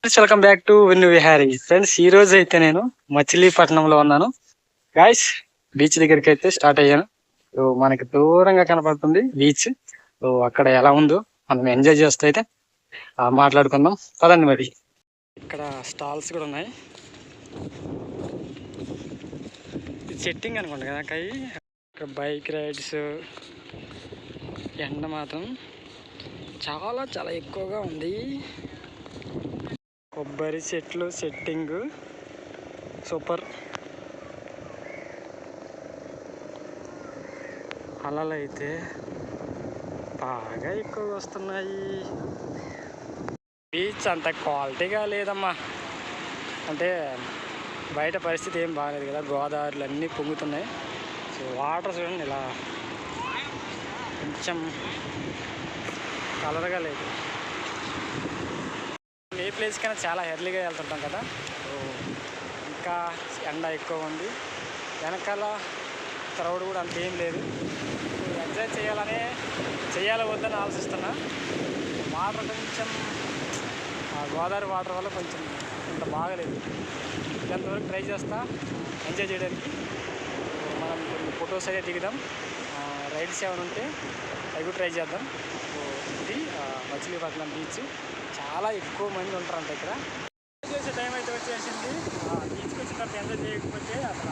Welcome back to win Vihari friends. ఈ రోజు అయితే నేను మచిలీపట్నంలో ఉన్నాను గాయస్. బీచ్ దగ్గరికి అయితే స్టార్ట్ అయ్యాను. సో మనకి దూరంగా కనపడుతుంది బీచ్. సో అక్కడ ఎలా ఉందో మనం ఎంజాయ్ చేస్తూ అయితే మాట్లాడుకుందాం పదండి. మరి ఇక్కడ స్టాల్స్ కూడా ఉన్నాయి. సెట్టింగ్ అనుకోండి కదా అక్కడ. ఇక్కడ బైక్ రైడ్స్. ఎండ మాత్రం చాలా చాలా ఎక్కువగా ఉంది. కొబ్బరి చెట్లు సెట్టింగ్ సూపర్. అలలు అయితే బాగా ఎక్కువగా వస్తున్నాయి. బీచ్ అంత క్వాలిటీగా లేదమ్మా. అంటే బయట పరిస్థితి ఏం బాగాలేదు కదా, గోదావరిలు అన్నీ పొంగుతున్నాయి. సో వాటర్ చూడండి ఇలా కొంచెం కలర్గా లేదు. ఏ ప్లేస్కైనా చాలా ఎర్లీగా వెళ్తుంటాం కదా. సో ఇంకా ఎండ ఎక్కువ ఉంది. వెనకాల క్రౌడ్ కూడా అంత ఏం లేదు. ఎంజాయ్ చేయాలో వద్దని ఆలోచిస్తున్నా. వాటర్ కొంచెం గోదావరి వాటర్ వల్ల కొంచెం అంత బాగలేదు. ఎంతవరకు ట్రై చేస్తా ఎంజాయ్ చేయడానికి. మనం కొన్ని ఫొటోస్ అయితే దిగుదాం. రైడ్స్ ఏమైనా ఉంటే అవి కూడా ట్రై చేద్దాం. సో ఇది మచిలీపట్నం బీచ్. చాలా ఎక్కువ మంది ఉంటారంట ఇక్కడ. చేసే టైం అయితే వచ్చేసింది. బీచ్కి వచ్చిన తర్వాత ఎంజాయ్ చేయకపోతే అక్కడ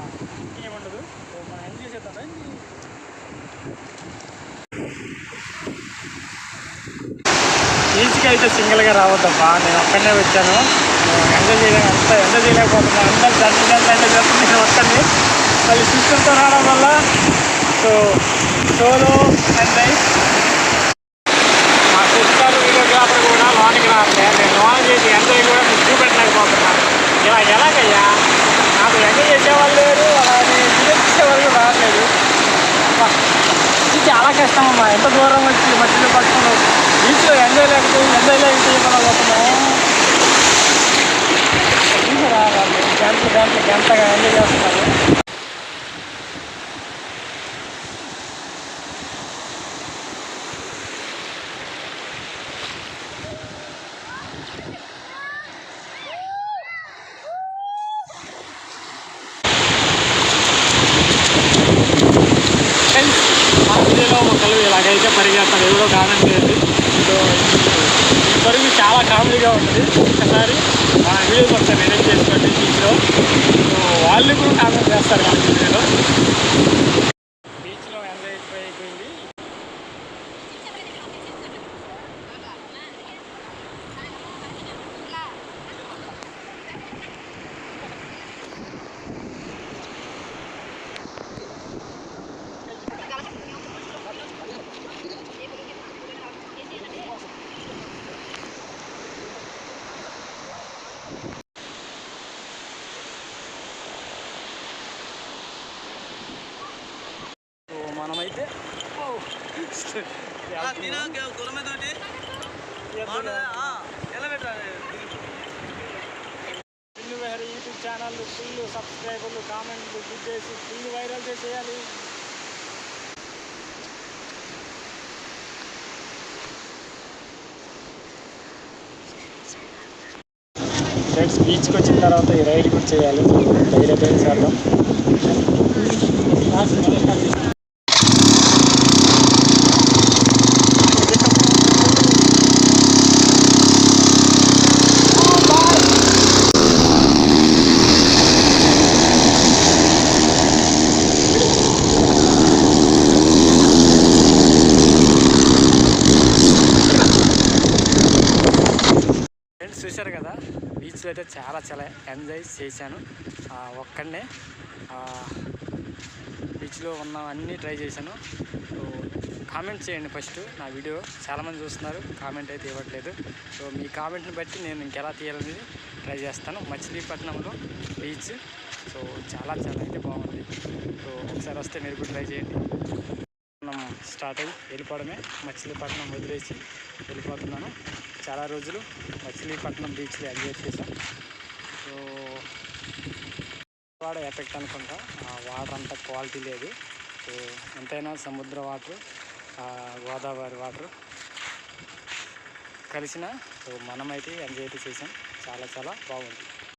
ఏముండదు. సో మనం ఎంజాయ్ చేద్దాం. బీచ్కి అయితే సింగిల్గా రావద్దబ్బా. నేను ఒక్కడనే వచ్చాను. ఎంజాయ్ చేయలేకపోతున్నాను. అందరూ ఎంజాయ్ చేస్తుంది, నేను ఒక్కడిని. మళ్ళీ సిస్టర్తో రావడం వల్ల సో సోలో ఎంజాయ్. మా సిస్టర్ వీడియోగ్రాఫర్ కూడా లోనికి రావట్లేదు. నేను లోన్ చేసి ఎంజాయ్ కూడా మీకు చూపెట్టలేకపోతున్నాను. ఎలాగయ్యా, నాకు ఎంజాయ్ చేసేవాళ్ళు లేరు, అలాగే చేసేవాళ్ళు కూడా రావట్లేదు. ఇది చాలా కష్టం అమ్మా. ఎంత దూరం వచ్చి మచిలీపట్నంలో బీచ్లో ఎంజాయ్ లేకపోతే మనం పోతున్నాం. చూసారా గంటగా ఎంజాయ్ చేస్తున్నారు. మొక్కలు ఇలాగైతే పరిగెత్తారు, ఎవరో కామెంట్ చేయండి. సో ఈ పరుగు చాలా కామెడీగా ఉంటుంది. ఒక్కసారి మన వీడియోస్ ఒకసారి ఎడిట్ చేసుకోండి బీచ్లో. సో వాళ్ళు కూడా కామెంట్ చేస్తారు మన వీడియోలో. బీచ్లో ఎంజాయ్ అయిపోయింది. మనమైతే యూట్యూబ్ ఛానల్ ఫుల్ సబ్స్క్రైబర్లు, కామెంట్లు చేసి ఫుల్ వైరల్ చేసేయాలి. ఫ్రెండ్స్, బీచ్కి వచ్చిన తర్వాత ఈ రైడ్ కూడా చేయాలి. ధైర్యం చేద్దాం. చూశారు కదా, బీచ్లో అయితే చాలా ఎంజాయ్ చేశాను. ఒక్కడనే బీచ్లో ఉన్న అన్నీ ట్రై చేశాను. సో కామెంట్ చేయండి. ఫస్ట్ నా వీడియో చాలామంది చూస్తున్నారు, కామెంట్ అయితే ఇవ్వట్లేదు. సో మీ కామెంట్ని బట్టి నేను ఇంకెలా తీయాలనేది ట్రై చేస్తాను. మచిలీపట్నంలో బీచ్ సో చాలా అయితే బాగుంది. సో ఒకసారి వస్తే మీరు కూడా ట్రై చేయండి. మనం స్టార్ట్ అయ్యి వెళ్ళిపోవడమే. మచిలీపట్నం వదిలేసి వెళ్ళిపోతున్నాను. చాలా రోజులు మచిలీపట్నం బీచ్లో ఎంజాయ్ చేశాం. సో వాడ ఎఫెక్ట్ అనుకుంటా, వాటర్ అంత క్వాలిటీ లేదు. సో ఎంతైనా సముద్ర వాటర్, గోదావరి వాటర్ కలిసిన సో మనమైతే ఎంజాయ్ అయితే చేసాం. చాలా చాలా బాగుంది.